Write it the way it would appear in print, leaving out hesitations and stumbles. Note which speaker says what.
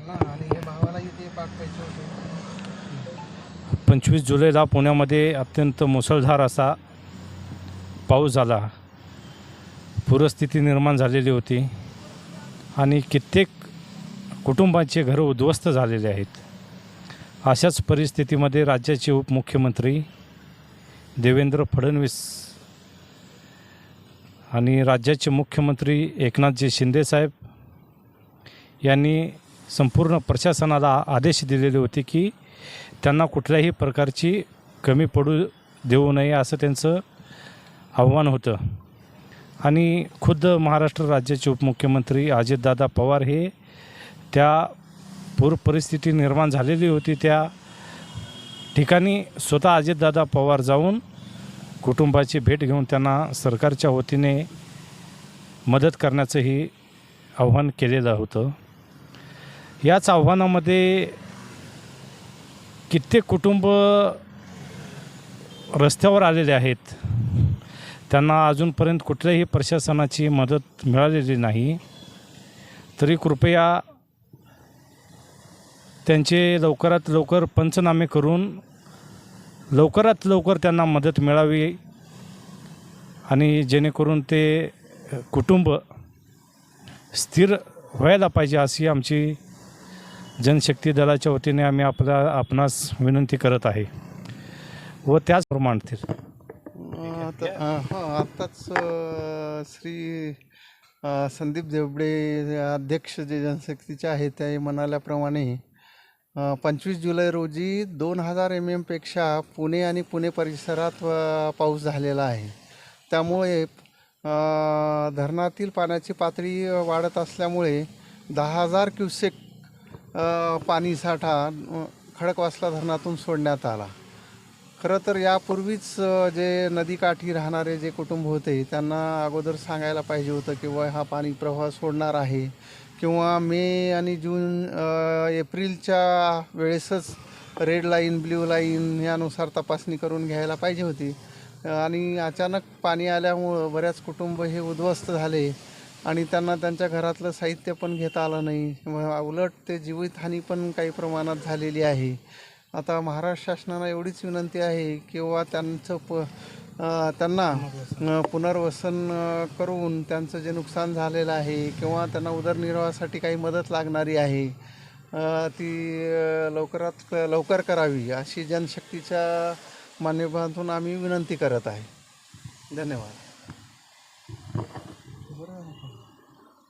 Speaker 1: ना आणि हे भावाला इथे पाठवायचं होतं.
Speaker 2: 25 जुलैला पुण्यामध्ये अत्यंत मुसळधार असा पाऊस झाला. पूरस्थिती निर्माण झालेली होती आणि कित्येक कुटुंबांचे घरं उद्ध्वस्त झालेले आहेत. अशाच परिस्थितीमध्ये राज्याचे उपमुख्यमंत्री देवेंद्र फडणवीस आणि राज्याचे मुख्यमंत्री एकनाथजी शिंदेसाहेब यांनी संपूर्ण प्रशासनाला आदेश दिलेले होते की त्यांना कुठल्याही प्रकारची कमी पडू देऊ नये असं त्यांचं आव्हान होतं. आणि खुद्द महाराष्ट्र राज्याचे उपमुख्यमंत्री अजितदादा पवार हे त्या पूर परिस्थिती निर्माण झालेली होती त्या ठिकाणी स्वतः अजितदादा पवार जाऊन कुटुंबाची भेट घेऊन त्यांना सरकारच्या वतीने मदत करण्याचंही आव्हान केलेलं होतं. याच आव्हानामध्ये कित्येक कुटुंब रस्त्यावर आलेले आहेत. त्यांना अजूनपर्यंत कुठल्याही प्रशासनाची मदत मिळालेली नाही. तरी कृपया त्यांचे लवकरात लवकर पंचनामे करून लवकरात लवकर त्यांना मदत मिळावी आणि जेणेकरून ते कुटुंब स्थिर व्हायला पाहिजे अशी आमची जनशक्ती दलाच्या वतीने आम्ही आपणास विनंती करत आहे व त्याचप्रमाणे मांडतील.
Speaker 1: आत्ताच श्री संदीप देवडे अध्यक्ष जे जनशक्तीचे आहेत ते म्हणाल्याप्रमाणे 25 जुलै रोजी 2000 MM-पेक्षा पुणे आणि पुणे परिसरात पाऊस झालेला आहे. त्यामुळे धरणातील पाण्याची पातळी वाढत असल्यामुळे 10,000 क्युसेक पाणीसाठा खडकवासला धरणातून सोडण्यात आला. खरं तर यापूर्वीच जे नदीकाठी राहणारे जे कुटुंब होते त्यांना अगोदर सांगायला पाहिजे होतं की हा पाणी प्रवाह सोडणार आहे किंवा मे आणि जून एप्रिलच्या वेळेसच रेड लाईन ब्ल्यू लाईन यानुसार तपासणी करून घ्यायला पाहिजे होती. आणि अचानक पाणी आल्यामुळं बऱ्याच कुटुंब हे उद्ध्वस्त झाले आणि त्यांना त्यांच्या घरातलं साहित्य पण घेता आलं नाही. उलट ते जीवितहानी पण काही प्रमाणात झालेली आहे. आता महाराष्ट्र शासनाला एवढीच विनंती आहे किंवा त्यांना पुनर्वसन करून त्यांचं जे नुकसान झालेलं आहे किंवा त्यांना उदरनिर्वाहासाठी काही मदत लागणारी आहे ती लवकरात लवकर करावी अशी जनशक्तीच्या माध्यमातून आम्ही विनंती करत आहे. धन्यवाद.